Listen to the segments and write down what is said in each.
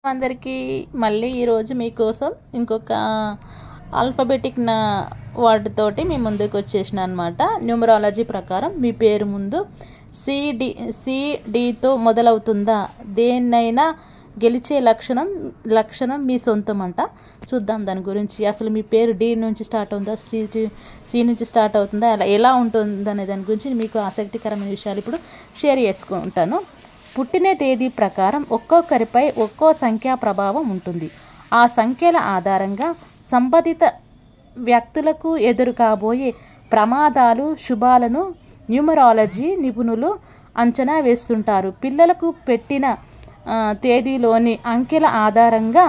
అందరికీ మళ్ళీ ఈరోజు మీకోసం ఇంకొక ఆల్ఫాబెటిక్ వర్డ్ తోటి మీ ముందుకు వచ్చేసిన అనమాట. న్యూమరాలజీ ప్రకారం మీ పేరు ముందు సిడితో మొదలవుతుందా? దేన్నైనా గెలిచే లక్షణం మీ సొంతం అంట. చూద్దాం దాని గురించి. అసలు మీ పేరు డి నుంచి స్టార్ట్ అవుతుందా, సి నుంచి స్టార్ట్ అవుతుందా, అలా ఎలా ఉంటుంది అనే దాని గురించి మీకు ఆసక్తికరమైన విషయాలు ఇప్పుడు షేర్ చేసుకుంటాను. పుట్టిన తేదీ ప్రకారం ఒక్కొక్కరిపై ఒక్కో సంఖ్యా ప్రభావం ఉంటుంది. ఆ సంఖ్యల ఆధారంగా సంబంధిత వ్యక్తులకు ఎదురు కాబోయే ప్రమాదాలు, శుభాలను న్యూమరాలజీ నిపుణులు అంచనా వేస్తుంటారు. పిల్లలకు పెట్టిన తేదీలోని అంకెల ఆధారంగా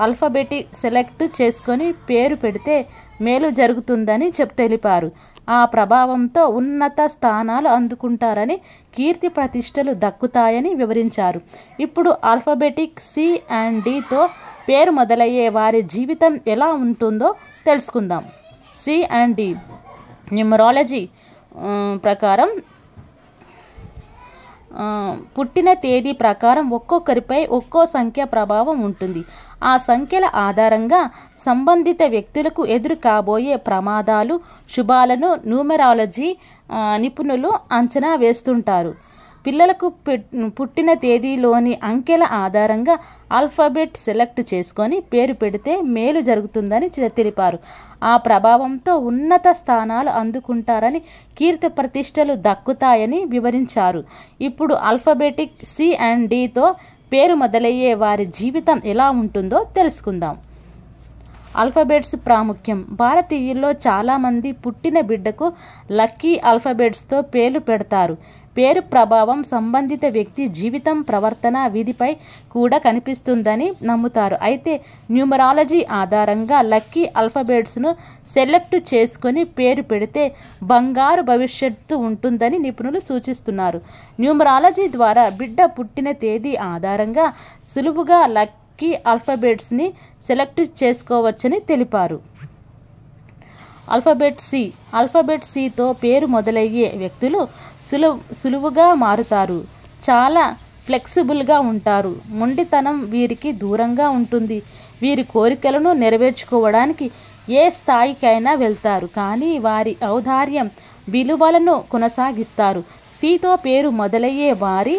ఆల్ఫాబెటిక్ సెలెక్ట్ చేసుకొని పేరు పెడితే మేలు జరుగుతుందని తెలిపారు. ఆ ప్రభావంతో ఉన్నత స్థానాలు అందుకుంటారని, కీర్తి ప్రతిష్టలు దక్కుతాయని వివరించారు. ఇప్పుడు ఆల్ఫాబెటిక్ సి అండ్ డితో పేరు మొదలయ్యే వారి జీవితం ఎలా ఉంటుందో తెలుసుకుందాం. సి అండ్ డి న్యూమరాలజీ ప్రకారం పుట్టిన తేదీ ప్రకారం ఒక్కొక్కరిపై ఒక్కో సంఖ్య ప్రభావం ఉంటుంది. ఆ సంఖ్యల ఆధారంగా సంబంధిత వ్యక్తులకు ఎదురు కాబోయే ప్రమాదాలు, శుభాలను న్యూమరాలజీ నిపుణులు అంచనా వేస్తుంటారు. పిల్లలకు పుట్టిన తేదీలోని అంకెల ఆధారంగా ఆల్ఫాబెట్ సెలెక్ట్ చేసుకొని పేరు పెడితే మేలు జరుగుతుందని తెలిపారు. ఆ ప్రభావంతో ఉన్నత స్థానాలు అందుకుంటారని, కీర్తి ప్రతిష్టలు దక్కుతాయని వివరించారు. ఇప్పుడు ఆల్ఫాబెటిక్ సి అండ్ డితో పేరు మొదలయ్యే వారి జీవితం ఎలా ఉంటుందో తెలుసుకుందాం. ఆల్ఫాబెట్స్ ప్రాముఖ్యం. భారతీయుల్లో చాలామంది పుట్టిన బిడ్డకు లక్కీ ఆల్ఫాబెట్స్తో పేర్లు పెడతారు. పేరు ప్రభావం సంబంధిత వ్యక్తి జీవితం, ప్రవర్తన, విధిపై కూడా కనిపిస్తుందని నమ్ముతారు. అయితే న్యూమరాలజీ ఆధారంగా లక్కీ ఆల్ఫాబెట్స్ను సెలెక్ట్ చేసుకొని పేరు పెడితే బంగారు భవిష్యత్తు ఉంటుందని నిపుణులు సూచిస్తున్నారు. న్యూమరాలజీ ద్వారా బిడ్డ పుట్టిన తేదీ ఆధారంగా సులువుగా లక్కీ ఆల్ఫాబెట్స్ని సెలెక్ట్ చేసుకోవచ్చని తెలిపారు. ఆల్ఫాబెట్ సితో పేరు మొదలయ్యే వ్యక్తులు సులువుగా మారుతారు. చాలా ఫ్లెక్సిబుల్గా ఉంటారు. మొండితనం వీరికి దూరంగా ఉంటుంది. వీరి కోరికలను నెరవేర్చుకోవడానికి ఏ స్థాయికైనా వెళ్తారు. కానీ వారి ఔదార్యం, విలువలను కొనసాగిస్తారు. సితో పేరు మొదలయ్యే వారి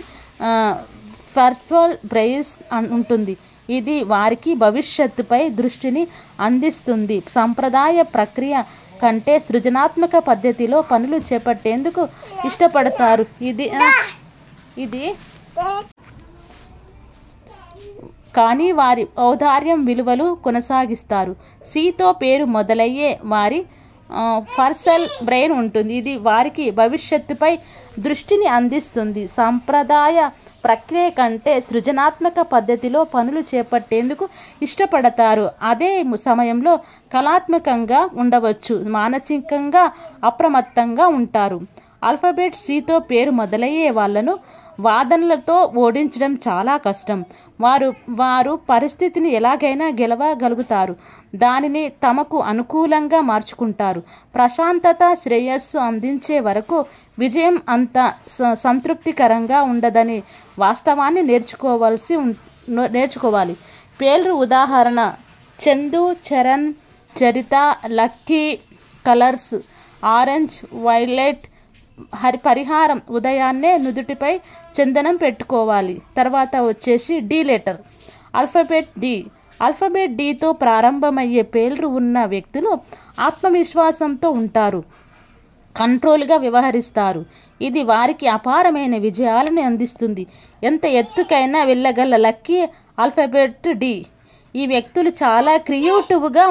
పర్పల్ బ్రెయిన్స్ ఉంటుంది. ఇది వారికి భవిష్యత్తుపై దృష్టిని అందిస్తుంది. సంప్రదాయ ప్రక్రియ కంటే సృజనాత్మక పద్ధతిలో పనులు చేపట్టేందుకు ఇష్టపడతారు. కానీ వారి ఔదార్యం, విలువలు కొనసాగిస్తారు. సితో పేరు మొదలయ్యే వారి పర్సల్ బ్రెయిన్ ఉంటుంది. ఇది వారికి భవిష్యత్తుపై దృష్టిని అందిస్తుంది. సంప్రదాయ ప్రక్రియ కంటే సృజనాత్మక పద్ధతిలో పనులు చేపట్టేందుకు ఇష్టపడతారు. అదే సమయంలో కళాత్మకంగా ఉండవచ్చు. మానసికంగా అప్రమత్తంగా ఉంటారు. ఆల్ఫాబెట్ సితో పేరు మొదలయ్యే వాళ్లను వాదనలతో ఓడించడం చాలా కష్టం. వారు పరిస్థితిని ఎలాగైనా గెలవగలుగుతారు. దానిని తమకు అనుకూలంగా మార్చుకుంటారు. ప్రశాంతత, శ్రేయస్సు అందించే వరకు విజయం అంత సంతృప్తికరంగా ఉండదని వాస్తవాన్ని నేర్చుకోవాలి. పేర్లు ఉదాహరణ: Chandu, Charan, Charita. Lucky colours orange, violet. పరిహారం: ఉదయాన్నే నుదుటిపై చందనం పెట్టుకోవాలి. తర్వాత వచ్చేసి డి లెటర్. ఆల్ఫాబెట్ డితో ప్రారంభమయ్యే పేర్లు ఉన్న వ్యక్తులు ఆత్మవిశ్వాసంతో ఉంటారు. కంట్రోల్గా వ్యవహరిస్తారు. ఇది వారికి అపారమైన విజయాలను అందిస్తుంది. ఎంత ఎత్తుకైనా వెళ్ళగల లక్కీ ఆల్ఫాబెట్ డి. ఈ వ్యక్తులు చాలా క్రియేటివ్గా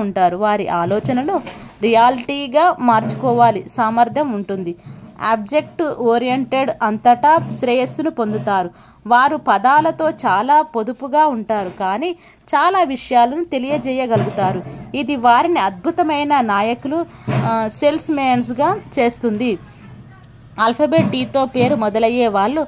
ఉంటారు. వారి ఆలోచనలు రియాలిటీగా మార్చుకోవాలి సామర్థ్యం ఉంటుంది. ఆబ్జెక్ట్ ఓరియంటెడ్, అంతటా శ్రేయస్సును పొందుతారు. వారు పదాలతో చాలా పొదుపుగా ఉంటారు, కానీ చాలా విషయాలను తెలియజేయగలుగుతారు. ఇది వారిని అద్భుతమైన నాయకులు, సేల్స్మెన్స్గా చేస్తుంది. ఆల్ఫాబెట్ డితో పేరు మొదలయ్యే వాళ్ళు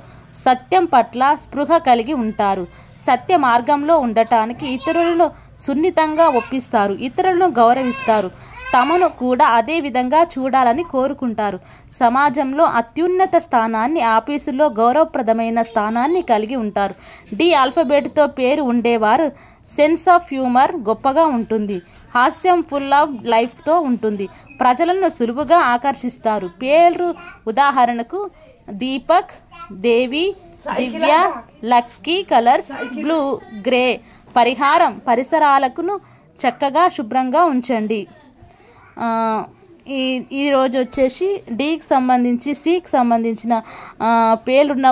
సత్యం పట్ల స్పృహ కలిగి ఉంటారు. సత్య మార్గంలో ఉండటానికి ఇతరులను సున్నితంగా ఒప్పిస్తారు. ఇతరులను గౌరవిస్తారు. తమను కూడా అదే విధంగా చూడాలని కోరుకుంటారు. సమాజంలో అత్యున్నత స్థానాన్ని, ఆఫీసులో గౌరవప్రదమైన స్థానాన్ని కలిగి ఉంటారు. డి ఆల్ఫబెట్తో పేరు ఉండేవారు సెన్స్ ఆఫ్ హ్యూమర్ గొప్పగా ఉంటుంది. హాస్యం ఫుల్ ఆఫ్ లైఫ్తో ఉంటుంది. ప్రజలను సులువుగా ఆకర్షిస్తారు. పేరు ఉదాహరణకు Deepak, Devi, Divya. Lucky colours blue, grey. పరిహారం: పరిసరాలను చక్కగా శుభ్రంగా ఉంచండి. ఈరోజు వచ్చేసి డీకి సంబంధించి, సికి సంబంధించిన పేర్లున్న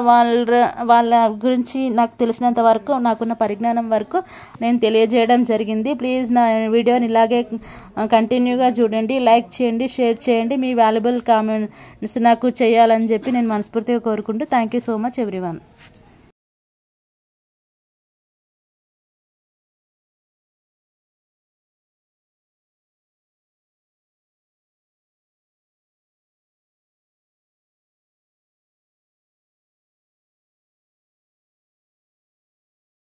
వాళ్ళ గురించి నాకు తెలిసినంత వరకు, నాకున్న పరిజ్ఞానం వరకు నేను తెలియజేయడం జరిగింది. ప్లీజ్ నా వీడియోని ఇలాగే కంటిన్యూగా చూడండి, లైక్ చేయండి, షేర్ చేయండి. మీ వాల్యుబుల్ కామెంట్స్ నాకు చేయాలని చెప్పి నేను మనస్ఫూర్తిగా కోరుకుంటూ thank you so much everyone.